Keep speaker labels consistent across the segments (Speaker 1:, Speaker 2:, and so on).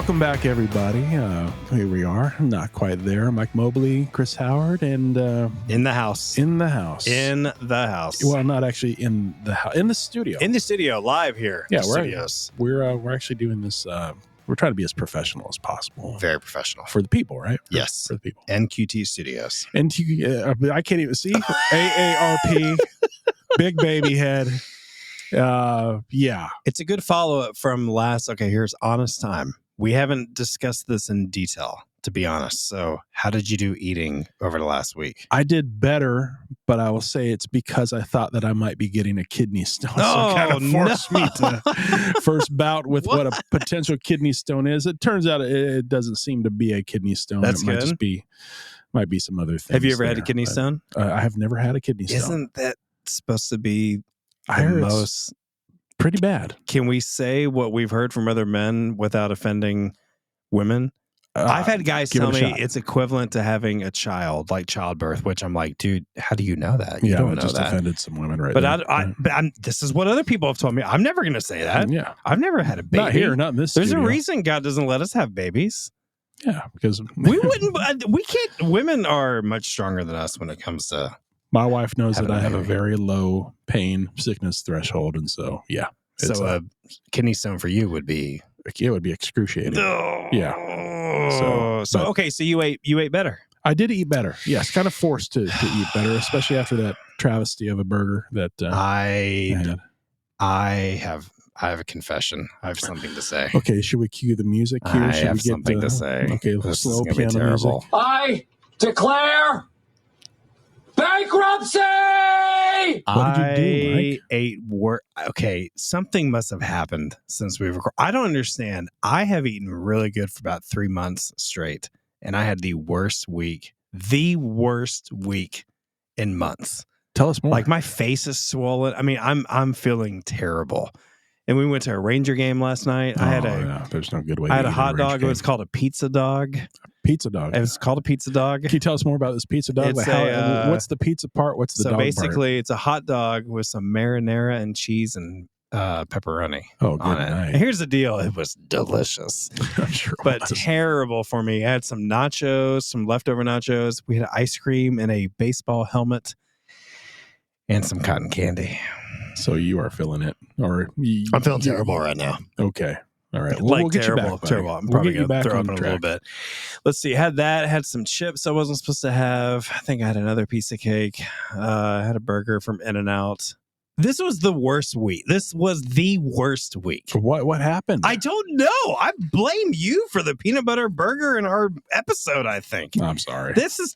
Speaker 1: Welcome back, everybody. Here we are. Not quite there. Mike Mobley, Chris Howard, and
Speaker 2: in the house.
Speaker 1: In the house.
Speaker 2: In the house.
Speaker 1: Well, not actually in the house. In the studio.
Speaker 2: In the studio, live here.
Speaker 1: Yeah, we're actually doing this. We're trying to be as professional as possible.
Speaker 2: Very professional
Speaker 1: for the people, right?
Speaker 2: Yes,
Speaker 1: for the people.
Speaker 2: NQT Studios.
Speaker 1: And I can't even see AARP. Big baby head. Yeah,
Speaker 2: it's a good follow-up from last. Okay, here's honest time. We haven't discussed this in detail, to be honest. So how did you do eating over the last week?
Speaker 1: I did better, but I will say it's because I thought that I might be getting a kidney stone.
Speaker 2: Oh,
Speaker 1: so it kind of forced me to first bout with what a potential kidney stone is. It turns out it doesn't seem to be a kidney stone.
Speaker 2: That's
Speaker 1: it might be some other things.
Speaker 2: Have you ever had a kidney stone?
Speaker 1: I have never had a kidney stone.
Speaker 2: Isn't that supposed to be
Speaker 1: I
Speaker 2: the
Speaker 1: heard
Speaker 2: most...
Speaker 1: pretty bad.
Speaker 2: Can we say what we've heard from other men without offending women? I've had guys tell me it's equivalent to having a child, like childbirth, which I'm like, dude, how do you know that? You don't know
Speaker 1: just
Speaker 2: that.
Speaker 1: Offended some women right
Speaker 2: but
Speaker 1: there.
Speaker 2: This is what other people have told me. I'm never going to say that.
Speaker 1: Yeah.
Speaker 2: I've never had a baby.
Speaker 1: Not here, not in this
Speaker 2: There's
Speaker 1: studio.
Speaker 2: a reason God doesn't let us have babies.
Speaker 1: Yeah, because
Speaker 2: we can't. Women are much stronger than us when it comes to...
Speaker 1: My wife knows that I have a very low pain sickness threshold, and so
Speaker 2: So a kidney stone for you would be...
Speaker 1: It would be excruciating. Yeah.
Speaker 2: So okay. So you ate better.
Speaker 1: I did eat better. Yes, kind of forced to eat better, especially after that travesty of a burger that
Speaker 2: I had. I have a confession. I have something to say.
Speaker 1: Okay, should we cue the music here?
Speaker 2: I have something to say.
Speaker 1: Okay,
Speaker 2: this
Speaker 1: slow
Speaker 2: is
Speaker 1: piano
Speaker 2: terrible.
Speaker 1: music.
Speaker 3: I declare bankruptcy!
Speaker 1: What did you do, Mike?
Speaker 2: Ate okay, something must have happened since we've recorded. I don't understand. I have eaten really good for about 3 months straight, and I had the worst week in months.
Speaker 1: Tell us more.
Speaker 2: Like my face is swollen. I mean, I'm feeling terrible. And we went to a Ranger game last night.
Speaker 1: There's no good way.
Speaker 2: I had a hot dog. It was called a pizza dog.
Speaker 1: Pizza dog.
Speaker 2: It was called a pizza dog.
Speaker 1: Can you tell us more about this pizza dog?
Speaker 2: It's
Speaker 1: what's the pizza part? What's the dog part?
Speaker 2: So basically, it's a hot dog with some marinara and cheese and pepperoni on it.
Speaker 1: Night.
Speaker 2: And here's the deal. It was delicious.
Speaker 1: I'm sure
Speaker 2: but terrible for me. I had some nachos, some leftover nachos. We had ice cream and a baseball helmet and some cotton candy.
Speaker 1: So you are feeling it, or
Speaker 2: I'm feeling terrible right now.
Speaker 1: Okay, all right.
Speaker 2: We'll get terrible, you back, terrible. I'm probably going to throw up in a little bit. Let's see. Had some chips I wasn't supposed to have. I think I had another piece of cake. I had a burger from In-N-Out. This was the worst week.
Speaker 1: What happened?
Speaker 2: I don't know. I blame you for the peanut butter burger in our episode, I think.
Speaker 1: I'm sorry.
Speaker 2: This is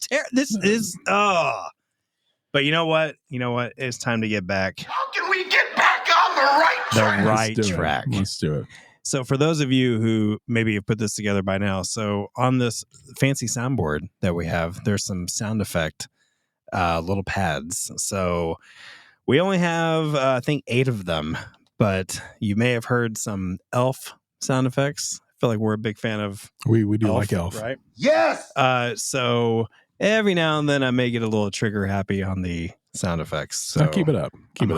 Speaker 2: But you know what? It's time to get back.
Speaker 3: How can we get back on the right
Speaker 2: track?
Speaker 1: Let's do it.
Speaker 2: So for those of you who maybe have put this together by now, so on this fancy soundboard that we have, there's some sound effect little pads. So we only have, I think, 8 of them, but you may have heard some Elf sound effects. I feel like we're a big fan of
Speaker 1: We do like Elf.
Speaker 2: Right?
Speaker 3: Yes!
Speaker 2: So every now and then I may get a little trigger happy on the sound effects. So
Speaker 1: keep it up.
Speaker 2: I'm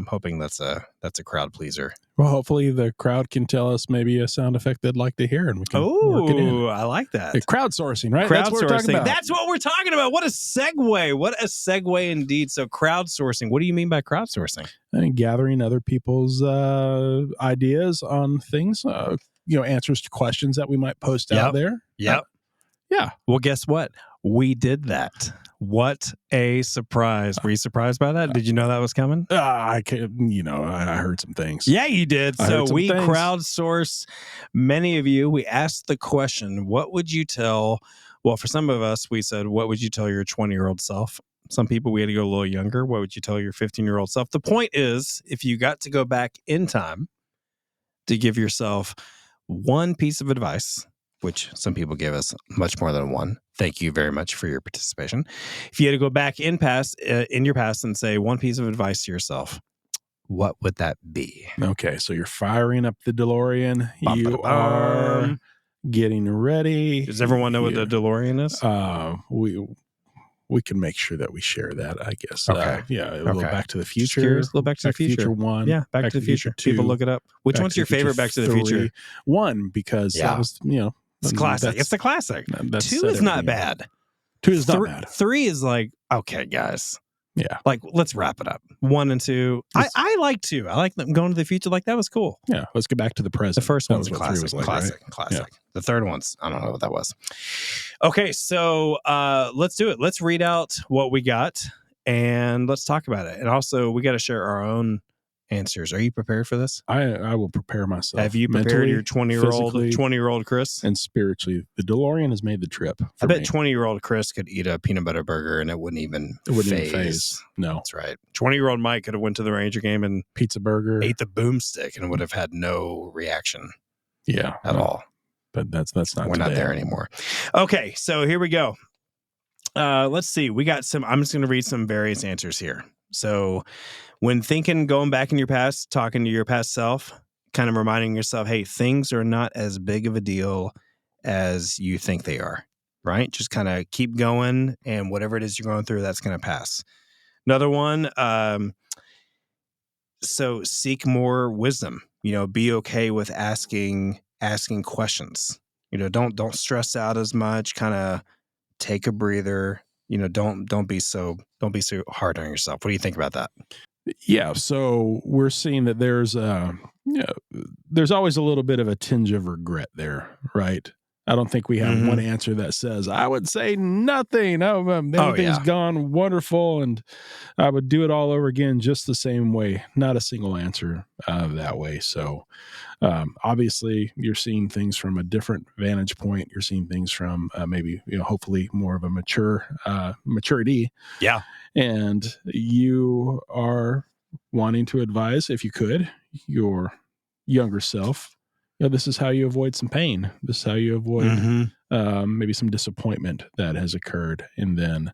Speaker 2: hoping that's a crowd pleaser.
Speaker 1: Well, hopefully the crowd can tell us maybe a sound effect they'd like to hear, and we can work it in.
Speaker 2: Oh, I like that.
Speaker 1: Crowdsourcing, right?
Speaker 2: That's what we're talking about. That's what we're talking about. What a segue. What a segue indeed. So crowdsourcing. What do you mean by crowdsourcing?
Speaker 1: And gathering other people's ideas on things, answers to questions that we might post out there.
Speaker 2: Yep.
Speaker 1: Yeah.
Speaker 2: Well, guess what? We did that. What a surprise. Were you surprised by that? Did you know that was coming?
Speaker 1: I heard some things.
Speaker 2: Yeah, you did. So we crowdsourced many of you. We asked the question, what would you tell? Well, for some of us, we said, what would you tell your 20-year-old self? Some people, we had to go a little younger. What would you tell your 15-year-old self? The point is, if you got to go back in time to give yourself one piece of advice, which some people give us much more than one. Thank you very much for your participation. If you had to go back in your past and say one piece of advice to yourself, what would that be?
Speaker 1: Okay, so you're firing up the DeLorean. You are getting ready.
Speaker 2: Does everyone know what the DeLorean is?
Speaker 1: we can make sure that we share that, I guess.
Speaker 2: Okay.
Speaker 1: Yeah, a little Back to the
Speaker 2: Just
Speaker 1: Future.
Speaker 2: curious, a little Back to the Future.
Speaker 1: 1.
Speaker 2: Yeah, Back to the Future.
Speaker 1: 2.
Speaker 2: People look it up. Which one's your favorite Back to the Future?
Speaker 1: 1, because that was,
Speaker 2: it's classic. It's a classic. 2 is not bad.
Speaker 1: 2 is not bad.
Speaker 2: 3 is like, okay, guys.
Speaker 1: Yeah.
Speaker 2: Like, let's wrap it up. 1 and 2. I like 2. I like them going to the future. Like, that was cool.
Speaker 1: Yeah. Let's get back to the present.
Speaker 2: The first one's a
Speaker 1: what 3
Speaker 2: classic.
Speaker 1: was like,
Speaker 2: Classic.
Speaker 1: right?
Speaker 2: Classic.
Speaker 1: Yeah.
Speaker 2: The third one's, I don't know what that was. Okay. So let's do it. Let's read out what we got and let's talk about it. And also, we got to share our own answers. Are you prepared for this?
Speaker 1: I will prepare myself.
Speaker 2: Have you prepared your 20-year-old
Speaker 1: physically,
Speaker 2: 20-year-old Chris?
Speaker 1: And spiritually. The DeLorean has made the trip.
Speaker 2: I bet 20-year-old Chris could eat a peanut butter burger and it wouldn't even phase.
Speaker 1: No.
Speaker 2: That's right. 20-year-old Mike could have went to the Ranger game and
Speaker 1: pizza burger,
Speaker 2: ate the boomstick and would have had no reaction.
Speaker 1: Yeah.
Speaker 2: At all.
Speaker 1: But that's not
Speaker 2: We're not there anymore. Okay, so here we go. Let's see. We got some. I'm just going to read some various answers here. So when thinking, going back in your past, talking to your past self, kind of reminding yourself, hey, things are not as big of a deal as you think they are, right? Just kind of keep going, and whatever it is you're going through, that's going to pass. Another one, so seek more wisdom. Be okay with asking questions. Don't stress out as much. Kind of take a breather. Don't be so hard on yourself. What do you think about that?
Speaker 1: Yeah, so we're seeing that there's always a little bit of a tinge of regret there, right? I don't think we have one answer that says, I would say nothing. Everything's gone wonderful and I would do it all over again just the same way. Not a single answer that way. So obviously you're seeing things from a different vantage point. You're seeing things from maybe, hopefully more of a maturity.
Speaker 2: Yeah.
Speaker 1: And you are wanting to advise, if you could, your younger self, this is how you avoid some pain. This is how you avoid maybe some disappointment that has occurred. And then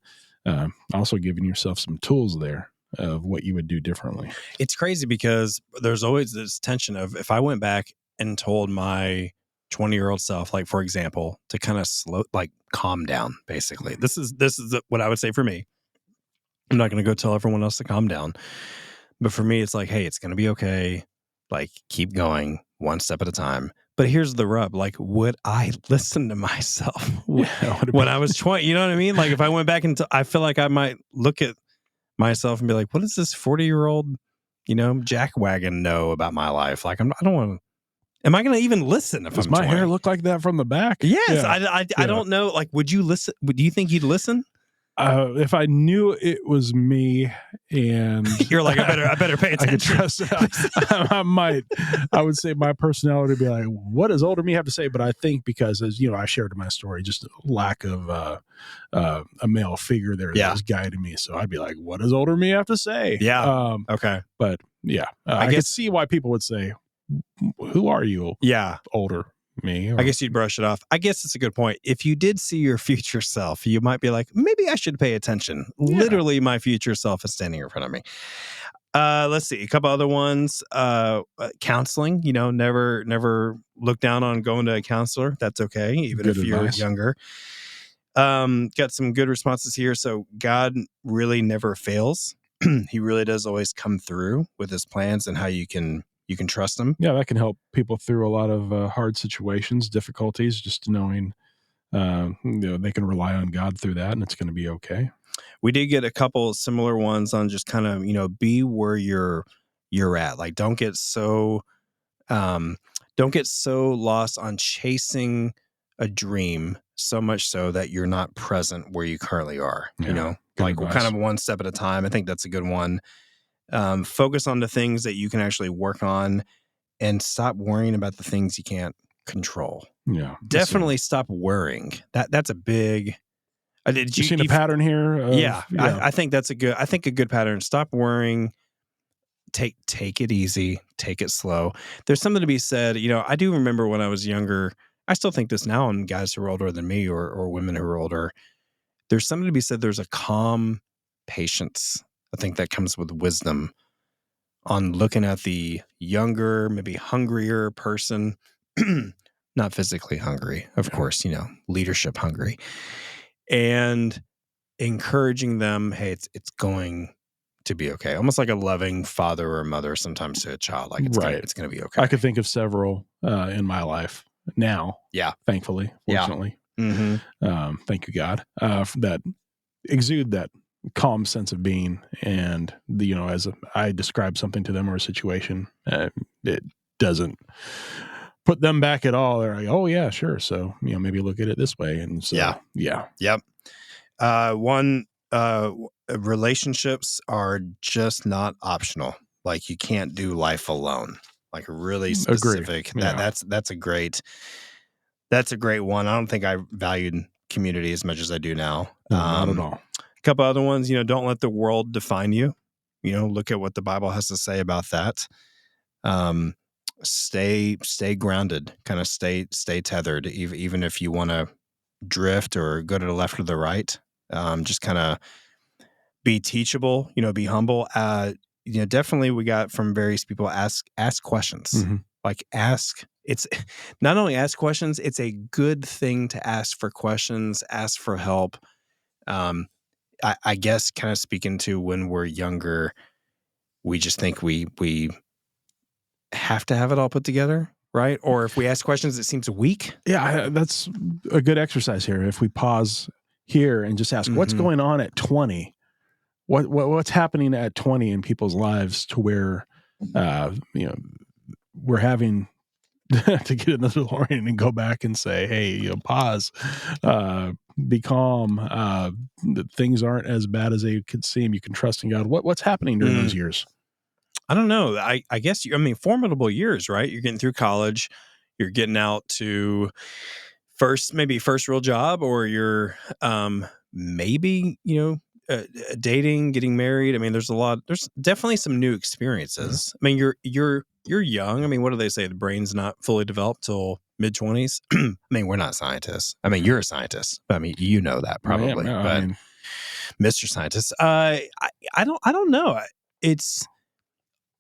Speaker 1: also giving yourself some tools there of what you would do differently.
Speaker 2: It's crazy because there's always this tension of if I went back and told my 20-year-old self, like, for example, to kind of calm down, basically. This is what I would say for me. I'm not going to go tell everyone else to calm down. But for me, it's like, hey, it's going to be okay. Like, keep going one step at a time. But here's the rub. Like, would I listen to myself when I was 20? You know what I mean? Like, if I went back and I feel like I might look at myself and be like, what does this 40-year-old, jackwagon know about my life? Like, I don't want to. Am I going to even listen if
Speaker 1: Does
Speaker 2: I'm
Speaker 1: my
Speaker 2: 20?
Speaker 1: hair look like that from the back?
Speaker 2: Yes.
Speaker 1: Yeah.
Speaker 2: I don't know. Like, would you listen? Do you think you'd listen?
Speaker 1: If I knew it was me and
Speaker 2: you're like, I better pay attention.
Speaker 1: I could trust it. I might. I would say my personality would be like, what does older me have to say? But I think because, as I shared in my story, just a lack of a male figure there that was guiding me. So I'd be like, what does older me have to say?
Speaker 2: Yeah. Okay.
Speaker 1: But yeah, I could see why people would say, who are you?
Speaker 2: Yeah.
Speaker 1: Older me.
Speaker 2: I guess you'd brush it off. I guess it's a good point. If you did see your future self, you might be like, maybe I should pay attention. Yeah. Literally, my future self is standing in front of me. Let's see. A couple other ones. Counseling, never look down on going to a counselor. That's okay, even if you're younger. Got some good responses here. So God really never fails. He really does always come through with his plans and how you can trust him.
Speaker 1: Yeah, that can help people through a lot of hard situations, difficulties, just knowing they can rely on God through that and it's going to be okay.
Speaker 2: We did get a couple similar ones on just kind of, be where you're at. Like, don't get so lost on chasing a dream so much so that you're not present where you currently are, like advice. Kind of one step at a time. I think that's a good one. Focus on the things that you can actually work on and stop worrying about the things you can't control.
Speaker 1: Yeah.
Speaker 2: Definitely stop worrying. That's a big...
Speaker 1: Did you seen a pattern here?
Speaker 2: Yeah. I think that's a good pattern. Stop worrying. Take it easy. Take it slow. There's something to be said. I do remember when I was younger, I still think this now on guys who are older than me or women who are older. There's something to be said. There's a calm patience. I think that comes with wisdom on looking at the younger, maybe hungrier person, not physically hungry, of course, leadership hungry. And encouraging them, hey, it's going to be okay. Almost like a loving father or mother sometimes to a child. Like it's gonna be okay.
Speaker 1: I could think of several in my life now.
Speaker 2: Yeah.
Speaker 1: Thankfully, fortunately.
Speaker 2: Yeah.
Speaker 1: Thank you, God, that exude that calm sense of being. And as I describe something to them or a situation, it doesn't put them back at all. They're like, oh yeah, sure. So, maybe look at it this way. And so, yeah.
Speaker 2: Yep. Relationships are just not optional. Like you can't do life alone. Like really specific. That's a great one. I don't think I valued community as much as I do now.
Speaker 1: No, not at all.
Speaker 2: A couple other ones, don't let the world define you. Look at what the Bible has to say about that. Stay grounded, kind of stay tethered, even if you want to drift or go to the left or the right. Just kind of be teachable, be humble. Definitely we got from various people, ask questions.
Speaker 1: Mm-hmm.
Speaker 2: Like it's not only ask questions, it's a good thing to ask for questions, ask for help. I guess kind of speaking to when we're younger, we just think we have to have it all put together, right? Or if we ask questions, it seems weak.
Speaker 1: Yeah, that's a good exercise here. If we pause here and just ask, what's going on at 20? What's happening at 20 in people's lives to where, we're having to get in the DeLorean and go back and say, hey, pause, be calm. Things aren't as bad as they could seem. You can trust in God. What's happening during those years?
Speaker 2: I don't know. I guess, formidable years, right? You're getting through college, you're getting out to first real job, or you're maybe, dating, getting married. There's definitely some new experiences.
Speaker 1: Yeah.
Speaker 2: You're young. What do they say? The brain's not fully developed till mid-20s. We're not scientists. You're a scientist. You know that probably. Mr. Scientist, I don't know.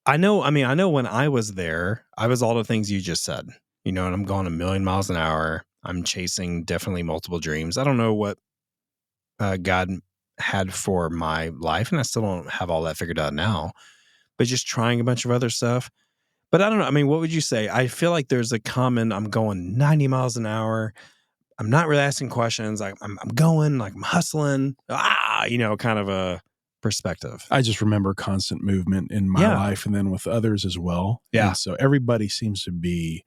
Speaker 2: I know when I was there, I was all the things you just said, and I'm going a million miles an hour. I'm chasing definitely multiple dreams. I don't know what God had for my life, and I still don't have all that figured out now, but just trying a bunch of other stuff. But I don't know. What would you say? I feel like there's a common, I'm going 90 miles an hour. I'm not really asking questions. I'm going, like I'm hustling, kind of a perspective.
Speaker 1: I just remember constant movement in my life and then with others as well.
Speaker 2: Yeah.
Speaker 1: And so everybody seems to be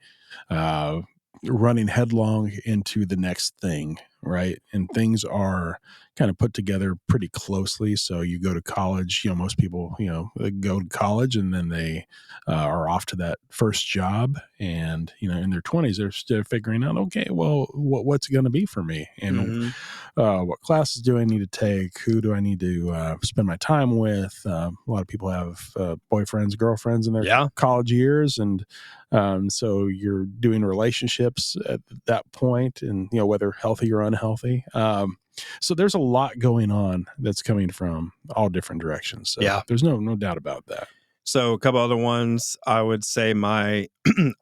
Speaker 1: running headlong into the next thing, right? And things are kind of put together pretty closely. So you go to college, most people, they go to college and then they are off to that first job. And, in their 20s, they're still figuring out, okay, well, what's it going to be for me? And what classes do I need to take? Who do I need to spend my time with? A lot of people have boyfriends, girlfriends in their college years. And so you're doing relationships at that point, and, whether healthy or unhealthy. So there's a lot going on that's coming from all different directions. So there's no doubt about that.
Speaker 2: So a couple other ones, I would say my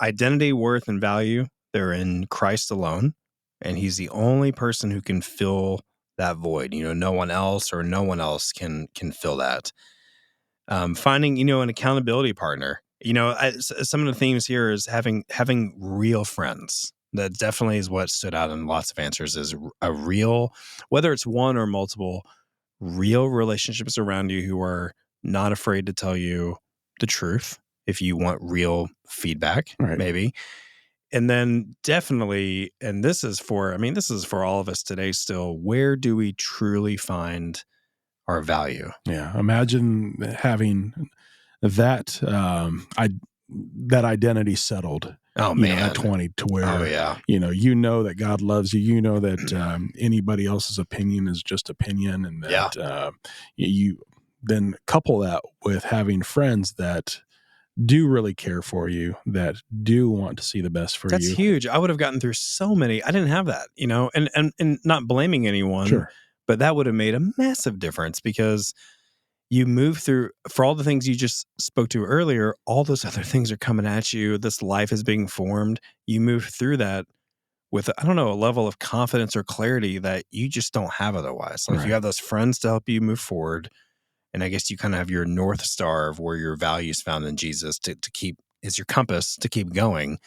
Speaker 2: identity, worth, and value, they're in Christ alone. And he's the only person who can fill that void. No one else can fill that. Finding, an accountability partner. Some of the themes here is having real friends. That definitely is what stood out in lots of answers, is a real, whether it's one or multiple, real relationships around you who are not afraid to tell you the truth if you want real feedback, maybe. And then definitely, and this is for all of us today still, where do we truly find our value?
Speaker 1: Yeah. Imagine having that, that identity settled.
Speaker 2: Oh man,
Speaker 1: at 20, to where, that God loves you, that anybody else's opinion is just opinion. And that you then couple that with having friends that do really care for you, that do want to see the best for you.
Speaker 2: That's huge. I would have gotten through so many. I didn't have that, and not blaming anyone, but that would have made a massive difference, because you move through, for all the things you just spoke to earlier, all those other things are coming at you. This life is being formed. You move through that with, I don't know, a level of confidence or clarity that you just don't have otherwise. Like, you have those friends to help you move forward. And I guess you kind of have your North Star of where your values found in Jesus to keep, is your compass to keep going.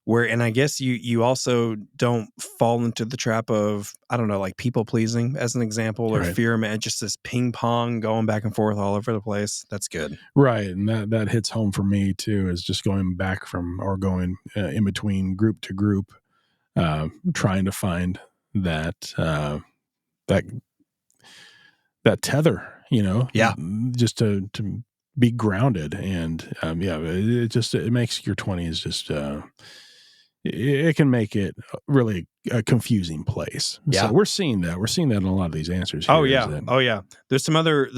Speaker 2: And I guess you also don't fall into the trap of, I don't know, like people pleasing as an example, or fear, man, just this ping pong going back and forth all over the place. That's good.
Speaker 1: Right. And that hits home for me too, is just going back from, or going in between group to group, trying to find that tether, just to be grounded. And it makes your 20s just, it can make it really a confusing place.
Speaker 2: Yeah.
Speaker 1: So we're seeing that in a lot of these answers
Speaker 2: here. Oh yeah. There's some other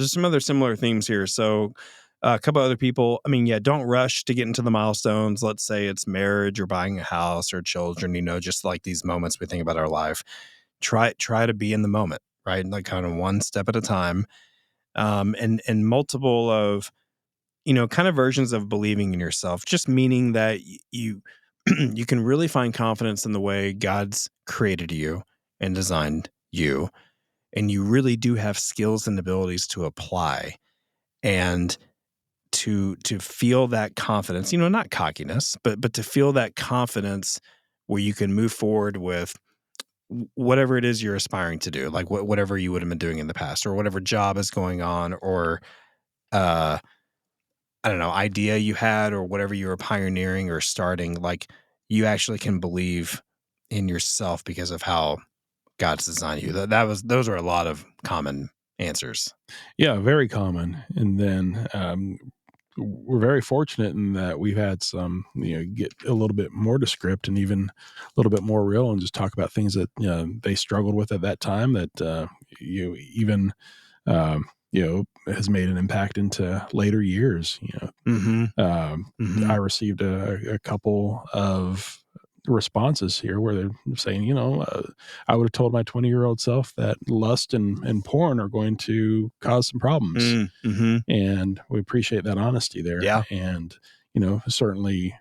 Speaker 2: similar themes here. So a couple other people, don't rush to get into the milestones. Let's say it's marriage or buying a house or children, just like these moments we think about our life. Try to be in the moment, right? Like kind of one step at a time. And multiple of, kind of versions of believing in yourself, just meaning that you can really find confidence in the way God's created you and designed you. And you really do have skills and abilities to apply and to feel that confidence, not cockiness, but to feel that confidence where you can move forward with whatever it is you're aspiring to do, like whatever you would have been doing in the past, or whatever job is going on, or I don't know, idea you had, or whatever you were pioneering or starting. Like, you actually can believe in yourself because of how God's designed you. Those are a lot of common answers.
Speaker 1: Yeah, very common. And then we're very fortunate in that we've had some, get a little bit more descript and even a little bit more real, and just talk about things that they struggled with at that time, that has made an impact into later years. I received a couple of responses here where they're saying, I would have told my 20-year-old self that lust and porn are going to cause some problems. And we appreciate that honesty there.
Speaker 2: Yeah.
Speaker 1: And, certainly,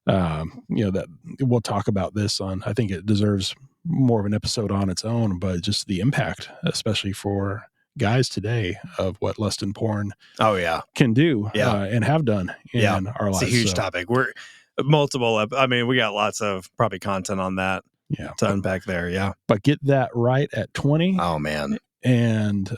Speaker 1: that we'll talk about this on, I think it deserves more of an episode on its own, but just the impact, especially for guys today, of what lust and porn can do and have done in our lives.
Speaker 2: It's a huge topic. We're multiple. We got lots of probably content on that to unpack there. Yeah.
Speaker 1: But get that right at 20.
Speaker 2: Oh man.
Speaker 1: And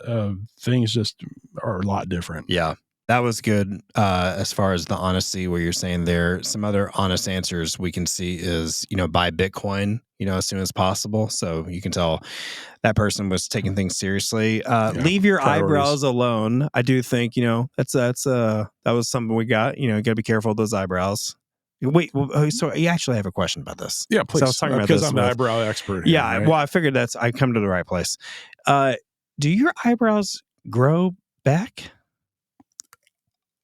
Speaker 1: things just are a lot different.
Speaker 2: Yeah. That was good. As far as the honesty, where you're saying there, some other honest answers we can see is, buy Bitcoin, as soon as possible. So you can tell that person was taking things seriously. Leave your eyebrows alone. I do think, that was something we got. You got to be careful of those eyebrows. Wait, so you actually have a question about this?
Speaker 1: Yeah, please.
Speaker 2: So I was talking about
Speaker 1: because
Speaker 2: this
Speaker 1: I'm the eyebrow expert. Here, right?
Speaker 2: Well, I figured I come to the right place. Do your eyebrows grow back?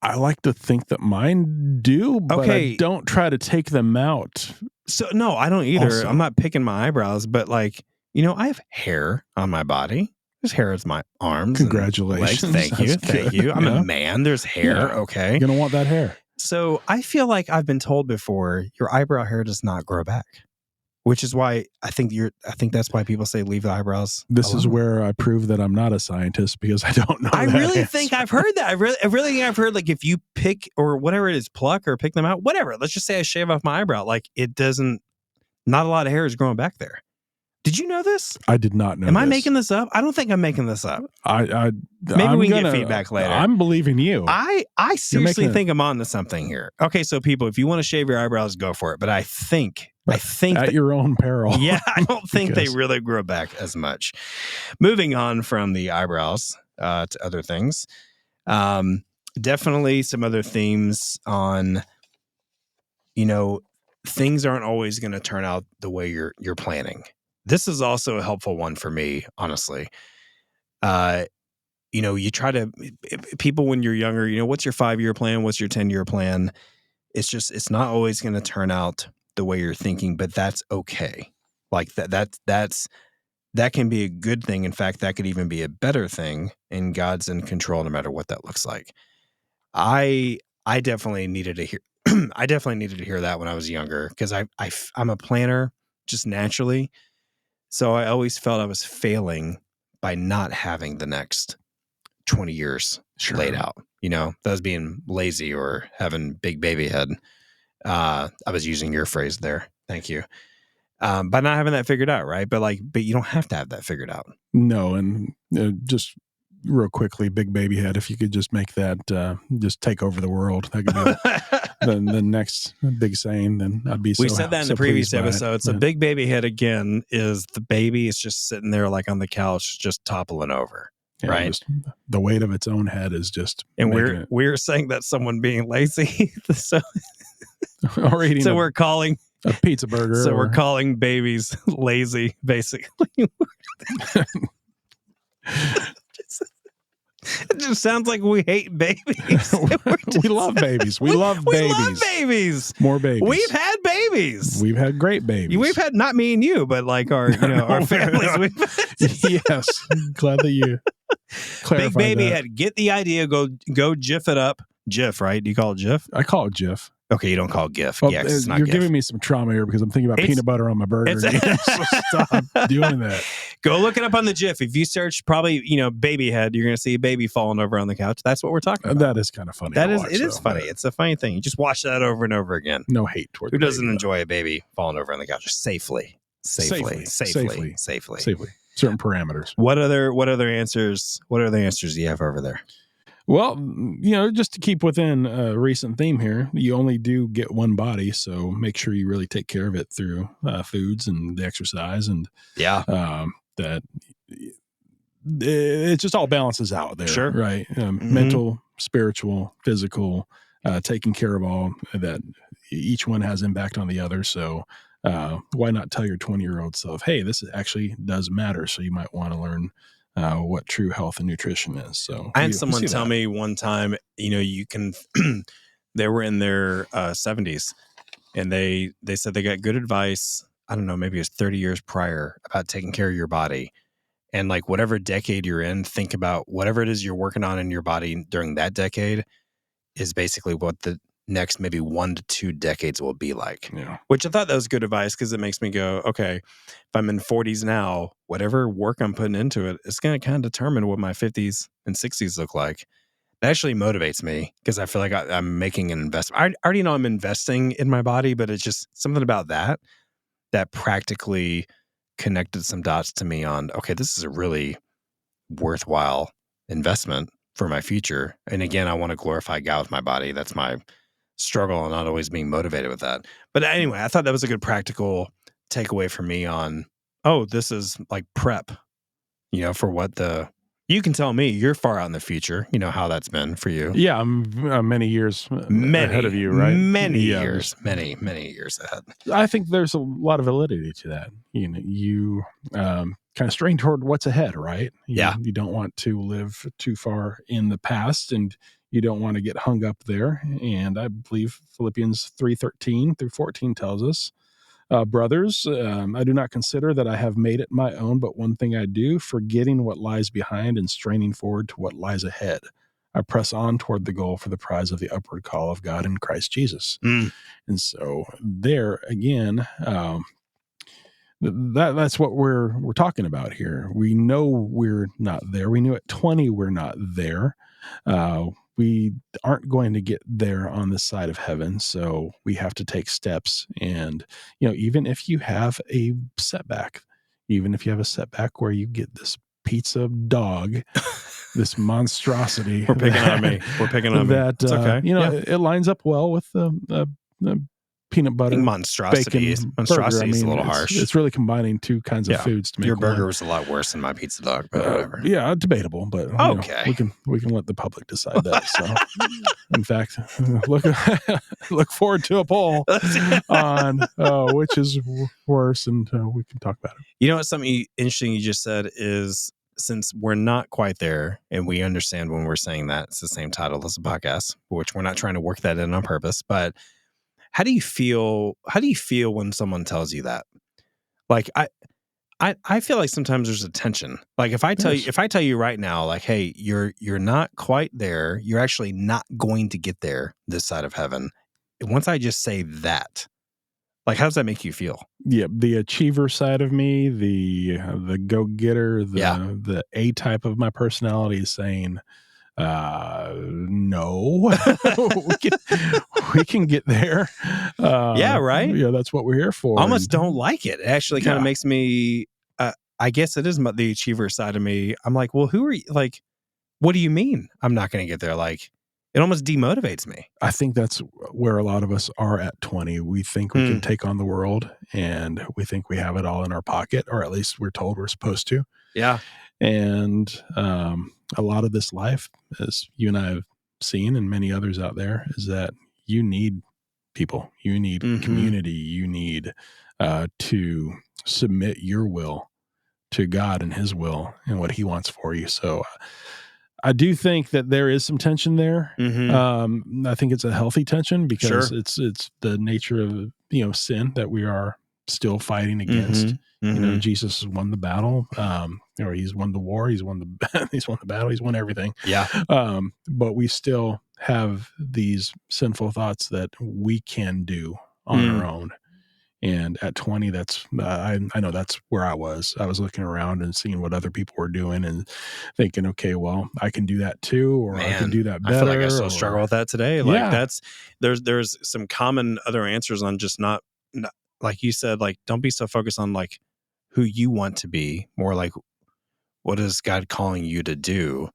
Speaker 1: I like to think that mine do, but I don't try to take them out.
Speaker 2: So no, I don't either.
Speaker 1: Also,
Speaker 2: I'm not picking my eyebrows, but I have hair on my body. There's hair on my arms.
Speaker 1: Congratulations.
Speaker 2: And legs. Thank you. I'm a man. There's hair. Yeah. Okay.
Speaker 1: You're going to want that hair.
Speaker 2: So I feel like I've been told before, your eyebrow hair does not grow back. Which is why I think that's why people say leave the eyebrows
Speaker 1: This
Speaker 2: alone.
Speaker 1: Is where I prove that I'm not a scientist, because I don't know.
Speaker 2: I really think I've heard that. I really think I've heard, like, if you pick, or whatever it is, pluck or pick them out, whatever. Let's just say I shave off my eyebrow. Like, not a lot of hair is growing back there. Did you know this?
Speaker 1: I did not know.
Speaker 2: Am I making this up? I don't think I'm making this up. Maybe we can get feedback later.
Speaker 1: I'm believing you.
Speaker 2: I seriously think I'm on to something here. Okay, so people, if you want to shave your eyebrows, go for it. But I think
Speaker 1: at your own peril.
Speaker 2: Yeah, I don't think they really grow back as much. Moving on from the eyebrows to other things. Definitely some other themes on, things aren't always going to turn out the way you're planning. This is also a helpful one for me, honestly. You try to, people when you're younger, what's your 5-year plan? What's your 10-year plan? It's not always going to turn out the way you're thinking, but that's okay. Like that can be a good thing. In fact, that could even be a better thing, and God's in control no matter what that looks like. I definitely needed to hear I definitely needed to hear that when I was younger, because I'm a planner. just naturally. So I always felt I was failing by not having the next 20 years laid out. That was being lazy or having big baby head. I was using your phrase there. Thank you. By not having that figured out, right? But you don't have to have that figured out.
Speaker 1: No, and just real quickly, big baby head. If you could just make that just take over the world, that could be the next big saying. Then I'd be.
Speaker 2: We said that in the previous episode. So big baby head again is the baby is just sitting there like on the couch, just toppling over. Yeah, right.
Speaker 1: Just the weight of its own head is just.
Speaker 2: And we're saying that someone being lazy.
Speaker 1: Or eating.
Speaker 2: So we're calling
Speaker 1: a pizza burger.
Speaker 2: So we're calling babies lazy, basically. It just sounds like we hate babies.
Speaker 1: We love babies. We love babies. More babies.
Speaker 2: We've had babies.
Speaker 1: We've had great babies.
Speaker 2: We've had not me and you, but like our families.
Speaker 1: Yes. Glad that you clarified
Speaker 2: Big baby
Speaker 1: that.
Speaker 2: had get the idea. Go GIF it up. GIF, right? Do you call it GIF?
Speaker 1: I call it GIF.
Speaker 2: Okay, you don't call it GIF.
Speaker 1: Well,
Speaker 2: yeah, it's not
Speaker 1: you're
Speaker 2: GIF.
Speaker 1: giving me some trauma here because I'm thinking about peanut butter on my burger. So stop doing that.
Speaker 2: Go look it up on the GIF. If you search probably, baby head, you're going to see a baby falling over on the couch. That's what we're talking about.
Speaker 1: That is kind of funny.
Speaker 2: It is funny. It's a funny thing. You just watch that over and over again.
Speaker 1: No hate toward
Speaker 2: who doesn't enjoy a baby falling over on the couch safely. Safely.
Speaker 1: Certain parameters.
Speaker 2: What other answers do you have over there?
Speaker 1: Well, just to keep within a recent theme here, you only do get one body, so make sure you really take care of it through foods and the exercise, and that it just all balances out there.
Speaker 2: Sure.
Speaker 1: Right? Mental, spiritual, physical, taking care of all that. Each one has impact on the other, so why not tell your 20-year-old self, hey, this actually does matter, so you might want to learn what true health and nutrition is. So
Speaker 2: I had someone tell me one time, you can, they were in their 70s and they said they got good advice. I don't know, maybe it was 30 years prior about taking care of your body. And like whatever decade you're in, think about whatever it is you're working on in your body during that decade is basically what the next maybe 1 to 2 decades will be like.
Speaker 1: Yeah.
Speaker 2: Which I thought that was good advice because it makes me go, okay, if I'm in 40s now, whatever work I'm putting into it, it's going to kind of determine what my 50s and 60s look like. That actually motivates me because I feel like I'm making an investment. I already know I'm investing in my body, but it's just something about that practically connected some dots to me on, okay, this is a really worthwhile investment for my future. And again, I want to glorify God with my body. That's my struggle and not always being motivated with that. But anyway, I thought that was a good practical takeaway for me on, this is like prep, for what you can tell me you're far out in the future, how that's been for you.
Speaker 1: Yeah. I'm many years ahead of you, right?
Speaker 2: Many years ahead.
Speaker 1: I think there's a lot of validity to that. You kind of strain toward what's ahead, right? You don't want to live too far in the past, and you don't want to get hung up there. And I believe Philippians 3:13 through 14 tells us, brothers, I do not consider that I have made it my own, but one thing I do, forgetting what lies behind and straining forward to what lies ahead. I press on toward the goal for the prize of the upward call of God in Christ Jesus. And so there again, that's what we're talking about here. We know we're not there. We knew at 20 we're not there. We aren't going to get there on this side of heaven, so we have to take steps. And even if you have a setback, where you get this pizza dog, this monstrosity,
Speaker 2: we're picking on me.
Speaker 1: That
Speaker 2: it's okay.
Speaker 1: It lines up well with the peanut butter
Speaker 2: monstrosity. Monstrosity is a little harsh.
Speaker 1: It's really combining two kinds of foods to make
Speaker 2: your burger was a lot worse than my pizza dog, but whatever.
Speaker 1: Yeah, debatable, but
Speaker 2: okay,
Speaker 1: we can let the public decide that. So, in fact, look forward to a poll on which is worse, and we can talk about it.
Speaker 2: What something interesting you just said is, since we're not quite there, and we understand when we're saying that it's the same title as the podcast, which we're not trying to work that in on purpose, but how do you feel when someone tells you that? Like I feel like sometimes there's a tension. Like if I tell you right now, like, hey, you're not quite there, you're actually not going to get there this side of heaven. Once I just say that, Like, how does that make you feel?
Speaker 1: Yeah, the achiever side of me, the go-getter, the A type of my personality is saying, no, we can get there.
Speaker 2: Yeah, right.
Speaker 1: Yeah, that's what we're here for.
Speaker 2: I almost don't like it. It actually kind of makes me. I guess it is the achiever side of me. I'm like, well, who are you? Like, what do you mean I'm not going to get there? Like, it almost demotivates me.
Speaker 1: I think that's where a lot of us are at 20. We think we can take on the world, and we think we have it all in our pocket, or at least we're told we're supposed to.
Speaker 2: Yeah.
Speaker 1: And a lot of this life, as you and I have seen, and many others out there, is that you need people, you need community, you need to submit your will to God and His will and what He wants for you. So I do think that there is some tension there. I think it's a healthy tension because it's the nature of sin that we are still fighting against. You know, Jesus has won the battle, or He's won the war, He's won the battle, He's won everything.
Speaker 2: Yeah.
Speaker 1: But we still have these sinful thoughts that we can do on our own. And at 20, that's I know that's where I was. I was looking around and seeing what other people were doing and thinking, okay, well, I can do that too, or I can do that better.
Speaker 2: I feel like I still struggle with that today. Like there's some common other answers on just not like you said, like don't be so focused on like who you want to be, more like what is God calling you to do?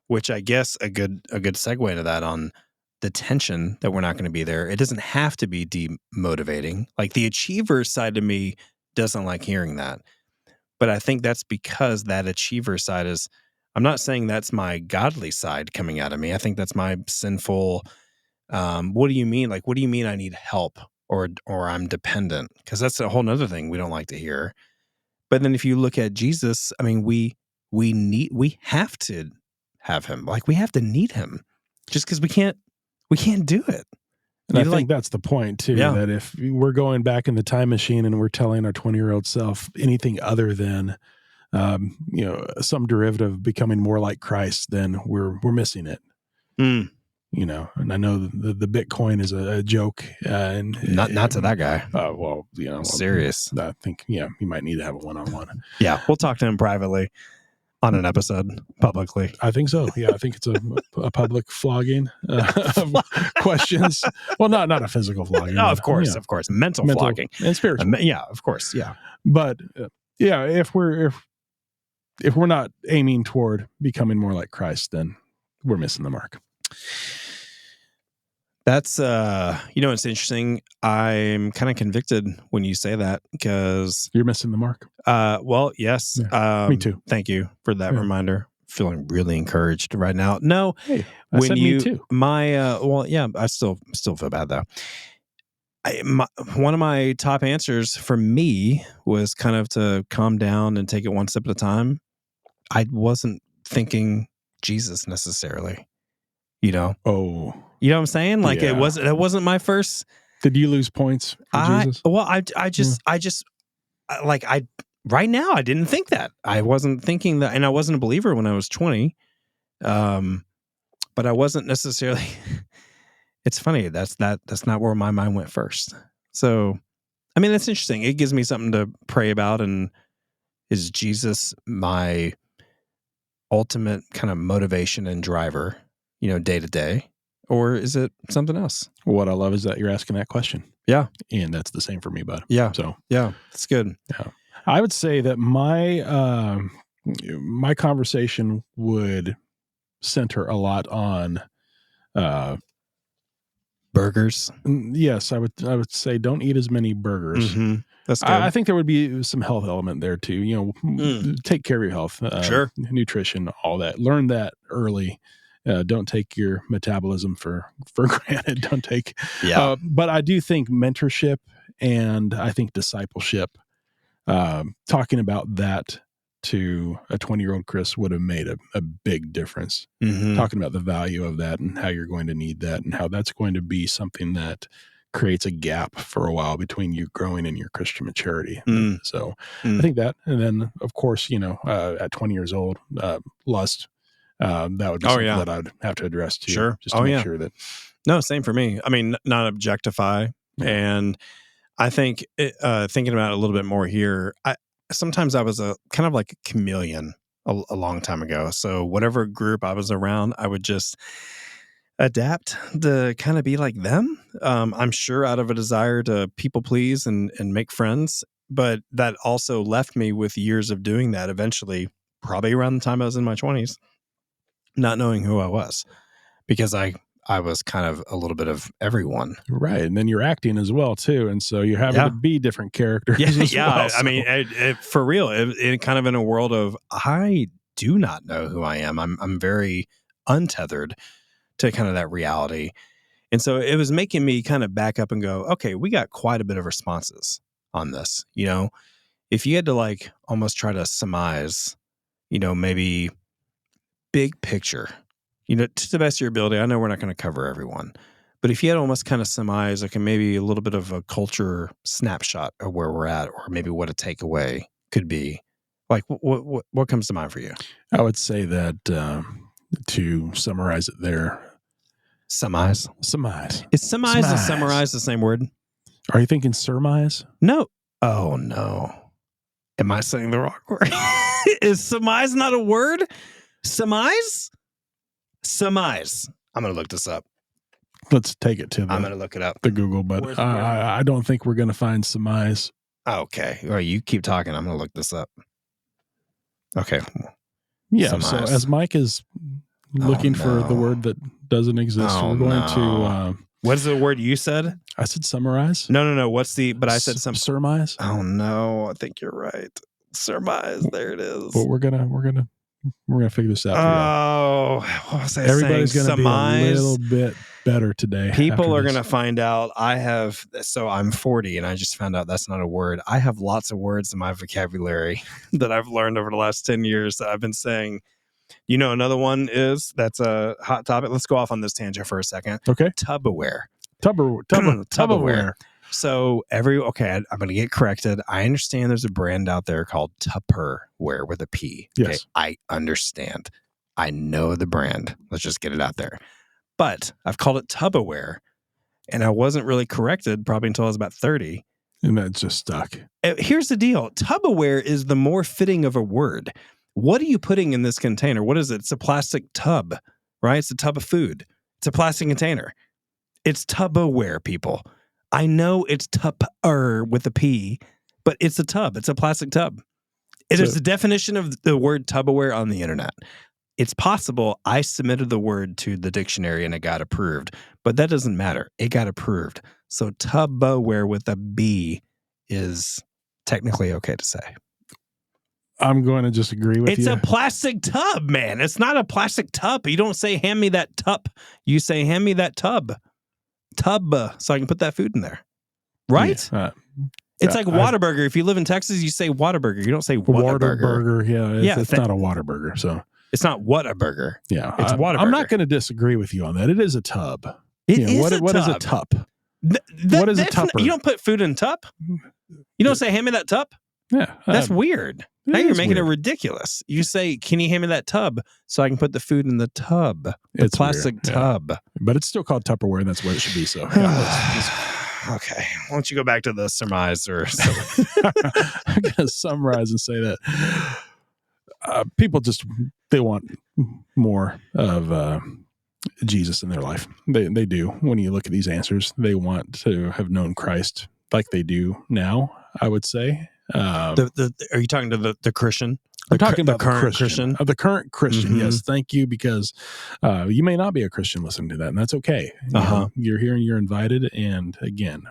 Speaker 2: Which I guess a good segue into that on the tension that we're not going to be there. It doesn't have to be demotivating. Like the achiever side of me doesn't like hearing that. But I think that's because that achiever side is, I'm not saying that's my godly side coming out of me. I think that's my sinful, what do you mean? Like, what do you mean I need help or I'm dependent? Because that's a whole nother thing we don't like to hear. But then if you look at Jesus, I mean, we have to have Him. Like we have to need Him just because we can't do it.
Speaker 1: And I think that's the point too, that if we're going back in the time machine and we're telling our 20-year-old self anything other than, some derivative of becoming more like Christ, then we're missing it. You know, and I know the Bitcoin is a joke, and
Speaker 2: not to that guy.
Speaker 1: Well,
Speaker 2: serious.
Speaker 1: I think, you might need to have a one-on-one.
Speaker 2: Yeah. We'll talk to him privately on an episode publicly.
Speaker 1: I think so. Yeah. I think it's a public flogging of questions. Well, not a physical flogging.
Speaker 2: No, of course. Mental flogging
Speaker 1: and spiritual.
Speaker 2: Yeah, of course. Yeah.
Speaker 1: But if we're not aiming toward becoming more like Christ, then we're missing the mark.
Speaker 2: That's, it's interesting. I'm kind of convicted when you say that because
Speaker 1: you're missing the mark.
Speaker 2: Well, yes.
Speaker 1: Yeah, me too.
Speaker 2: Thank you for that reminder. Feeling really encouraged right now. No,
Speaker 1: hey, me too.
Speaker 2: I still feel bad though. One of my top answers for me was kind of to calm down and take it one step at a time. I wasn't thinking Jesus necessarily,
Speaker 1: Oh,
Speaker 2: you know what I'm saying? Like it wasn't my first.
Speaker 1: Did you lose points for Jesus?
Speaker 2: Well, right now I didn't think that. I wasn't thinking that, and I wasn't a believer when I was 20. But I wasn't necessarily. It's funny. That's not where my mind went first. So, I mean, that's interesting. It gives me something to pray about. And is Jesus my ultimate kind of motivation and driver, day to day? Or is it something else?
Speaker 1: What I love is that you're asking that question.
Speaker 2: Yeah.
Speaker 1: And that's the same for me, bud.
Speaker 2: Yeah.
Speaker 1: So,
Speaker 2: yeah, it's good.
Speaker 1: Yeah. I would say that my conversation would center a lot on
Speaker 2: burgers.
Speaker 1: Yes, I would say don't eat as many burgers.
Speaker 2: Mm-hmm. That's good.
Speaker 1: I think there would be some health element there too. Take care of your health.
Speaker 2: Sure.
Speaker 1: Nutrition, all that. Learn that early. Don't take your metabolism for granted. Don't take.
Speaker 2: Yeah.
Speaker 1: But I do think mentorship and I think discipleship, talking about that to a 20-year-old Chris would have made a big difference.
Speaker 2: Mm-hmm.
Speaker 1: Talking about the value of that and how you're going to need that and how that's going to be something that creates a gap for a while between you growing in your Christian maturity. So I think that, and then of course, at 20 years old, lust, that would be something that I'd have to address too.
Speaker 2: Sure.
Speaker 1: Just to make sure that.
Speaker 2: No, same for me. I mean, not objectify.
Speaker 1: Yeah.
Speaker 2: And I think thinking about it a little bit more here, sometimes I was a kind of like a chameleon a long time ago. So whatever group I was around, I would just adapt to kind of be like them. I'm sure out of a desire to people please and make friends, but that also left me with years of doing that eventually, probably around the time I was in my 20s, not knowing who I was, because I was kind of a little bit of everyone.
Speaker 1: Right. And then you're acting as well, too. And so you're having to be different characters.
Speaker 2: Yeah.
Speaker 1: Well, so.
Speaker 2: I mean, for real, it kind of in a world of, I do not know who I am. I'm very untethered to kind of that reality. And so it was making me kind of back up and go, okay, we got quite a bit of responses on this. You know, if you had to like almost try to surmise, you know, maybe big picture, you know, to the best of your ability, I know we're not going to cover everyone, but if you had almost kind of surmise, like maybe a little bit of a culture snapshot of where we're at, or maybe what a takeaway could be, like what comes to mind for you?
Speaker 1: I would say that to summarize it there.
Speaker 2: Surmise.
Speaker 1: Is
Speaker 2: surmise and summarize the same word?
Speaker 1: Are you thinking surmise?
Speaker 2: No. Oh, no. Am I saying the wrong word? Is surmise not a word? Surmise? Surmise. I'm going to look this up.
Speaker 1: Let's take it to
Speaker 2: I'm going to look it up.
Speaker 1: The Google, but I don't think we're going to find surmise.
Speaker 2: Okay. All right, you keep talking. I'm going to look this up. Okay.
Speaker 1: Yeah. Surmise. So as Mike is looking for the word that doesn't exist, we're going to...
Speaker 2: what is the word you said?
Speaker 1: I said summarize.
Speaker 2: No. What's the... But I said
Speaker 1: surmise.
Speaker 2: Oh, no. I think you're right. Surmise. There it is.
Speaker 1: But we're gonna figure this out.
Speaker 2: Oh, what was I
Speaker 1: Everybody's
Speaker 2: saying?
Speaker 1: Gonna be a little bit better today.
Speaker 2: People are going to find out. I'm 40 and I just found out that's not a word. I have lots of words in my vocabulary that I've learned over the last 10 years that I've been saying. You know, another one that's a hot topic. Let's go off on this tangent for a second.
Speaker 1: Okay.
Speaker 2: Tupperware.
Speaker 1: Tupperware.
Speaker 2: So I'm going to get corrected. I understand there's a brand out there called Tupperware with a P.
Speaker 1: Yes.
Speaker 2: Okay? I understand. I know the brand. Let's just get it out there. But I've called it Tupperware, and I wasn't really corrected probably until I was about 30.
Speaker 1: And that just stuck.
Speaker 2: Here's the deal. Tupperware is the more fitting of a word. What are you putting in this container? What is it? It's a plastic tub, right? It's a tub of food. It's a plastic container. It's Tupperware, people. I know it's Tupper with a P, but it's a tub. It's a plastic tub. It is the definition of the word Tupperware on the internet. It's possible I submitted the word to the dictionary and it got approved, but that doesn't matter. It got approved. So Tupperware with a B is technically okay to say.
Speaker 1: I'm going to just agree with you.
Speaker 2: It's a plastic tub, man. It's not a plastic tub. You don't say, hand me that tub. You say, hand me that tub. Tub, so I can put that food in there. Right? Yeah, it's like Whataburger. If you live in Texas, you say Whataburger. You don't say Whataburger.
Speaker 1: Yeah, it's not a Whataburger. So
Speaker 2: it's not Whataburger.
Speaker 1: Yeah,
Speaker 2: it's Whataburger.
Speaker 1: I'm not going to disagree with you on that. It is a tub.
Speaker 2: What is a
Speaker 1: tub? What is a tupper?
Speaker 2: You don't put food in tub. You don't say, hand me that tub.
Speaker 1: Yeah,
Speaker 2: that's weird. Now you're making it ridiculous. You say, can you hand me that tub so I can put the food in the tub? The plastic tub.
Speaker 1: Yeah. But it's still called Tupperware, and that's what it should be. So,
Speaker 2: okay. Why don't you go back to the surmise or something?
Speaker 1: I'm going to summarize and say that people they want more of Jesus in their life. They do. When you look at these answers, they want to have known Christ like they do now, I would say.
Speaker 2: Are you talking to the Christian?
Speaker 1: I'm talking about
Speaker 2: the current Christian.
Speaker 1: The current Christian, mm-hmm. Yes. Thank you, because you may not be a Christian listening to that, and that's okay. You're here and you're invited. And again,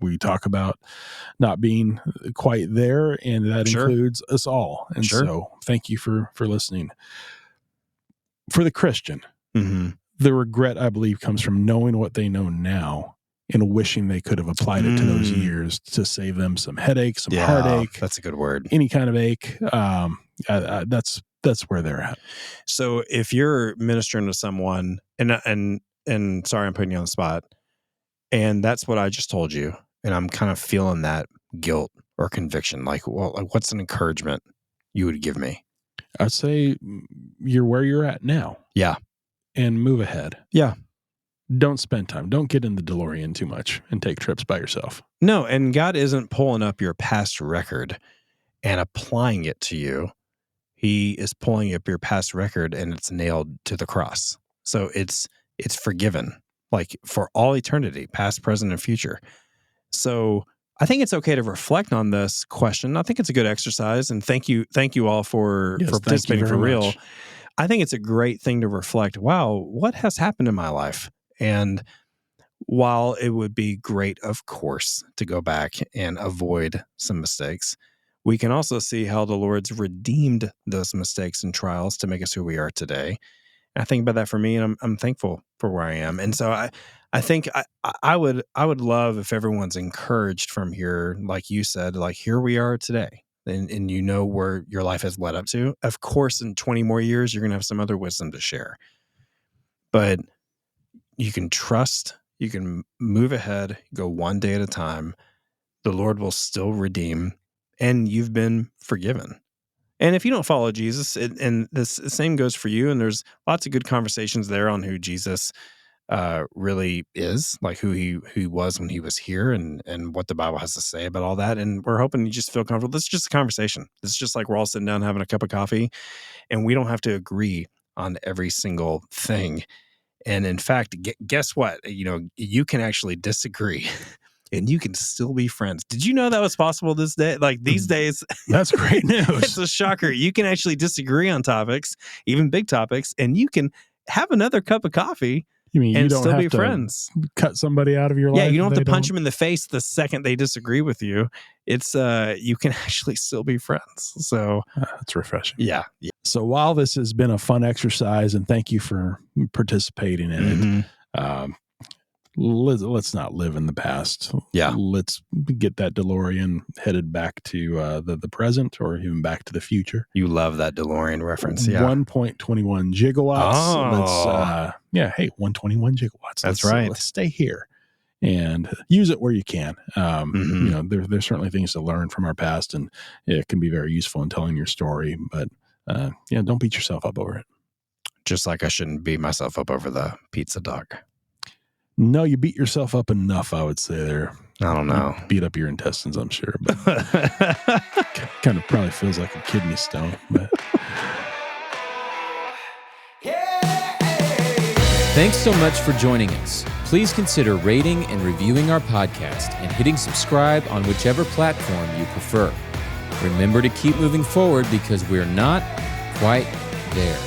Speaker 1: we talk about not being quite there, and that includes us all. And so thank you for listening. For the Christian,
Speaker 2: mm-hmm.
Speaker 1: the regret, I believe, comes from knowing what they know now and wishing they could have applied it to those years to save them some headache, some heartache.
Speaker 2: That's a good word.
Speaker 1: Any kind of ache. That's where they're at.
Speaker 2: So if you're ministering to someone, and sorry, I'm putting you on the spot, and that's what I just told you, and I'm kind of feeling that guilt or conviction. Like what's an encouragement you would give me?
Speaker 1: I'd say you're where you're at now.
Speaker 2: Yeah.
Speaker 1: And move ahead.
Speaker 2: Yeah.
Speaker 1: don't spend time. Don't get in the DeLorean too much and take trips by yourself.
Speaker 2: No, and God isn't pulling up your past record and applying it to you. He is pulling up your past record and it's nailed to the cross. So it's forgiven, like for all eternity, past, present, and future. So I think it's okay to reflect on this question. I think it's a good exercise, and thank you all for participating for real.
Speaker 1: Much.
Speaker 2: I think it's a great thing to reflect. Wow, what has happened in my life? And while it would be great, of course, to go back and avoid some mistakes, we can also see how the Lord's redeemed those mistakes and trials to make us who we are today. And I think about that for me, and I'm thankful for where I am. And so I think I would love if everyone's encouraged from here, like you said, like here we are today, and you know where your life has led up to. Of course, in 20 more years, you're going to have some other wisdom to share. But you can trust, you can move ahead, go one day at a time. The Lord will still redeem, and you've been forgiven. And if you don't follow Jesus, and the same goes for you, and there's lots of good conversations there on who Jesus really is, like who he was when he was here, and what the Bible has to say about all that. And we're hoping you just feel comfortable. This is just a conversation. It's just like we're all sitting down having a cup of coffee, and we don't have to agree on every single thing. And in fact, guess what? You can actually disagree and you can still be friends. Did you know that was possible this day? Like these days,
Speaker 1: that's great news.
Speaker 2: It's a shocker. You can actually disagree on topics, even big topics, and you can have another cup of coffee.
Speaker 1: You mean
Speaker 2: and
Speaker 1: you don't
Speaker 2: still
Speaker 1: have
Speaker 2: be
Speaker 1: to
Speaker 2: friends?
Speaker 1: Cut somebody out of your life?
Speaker 2: Yeah, you don't have to punch them in the face the second they disagree with you. It's you can actually still be friends. So
Speaker 1: that's refreshing.
Speaker 2: Yeah.
Speaker 1: So while this has been a fun exercise, and thank you for participating in it, let's not live in the past.
Speaker 2: Yeah,
Speaker 1: let's get that DeLorean headed back to the present, or even back to the future.
Speaker 2: You love that DeLorean reference. Yeah,
Speaker 1: 1.21 gigawatts.
Speaker 2: Oh.
Speaker 1: Hey, 121 gigawatts.
Speaker 2: That's right.
Speaker 1: Let's stay here and use it where you can. There's certainly things to learn from our past, and it can be very useful in telling your story. But don't beat yourself up over it.
Speaker 2: Just like I shouldn't beat myself up over the pizza dog.
Speaker 1: No, you beat yourself up enough, I would say there.
Speaker 2: I don't know.
Speaker 1: You beat up your intestines, I'm sure, but kind of probably feels like a kidney stone. But.
Speaker 4: Thanks so much for joining us. Please consider rating and reviewing our podcast and hitting subscribe on whichever platform you prefer. Remember to keep moving forward, because we're not quite there.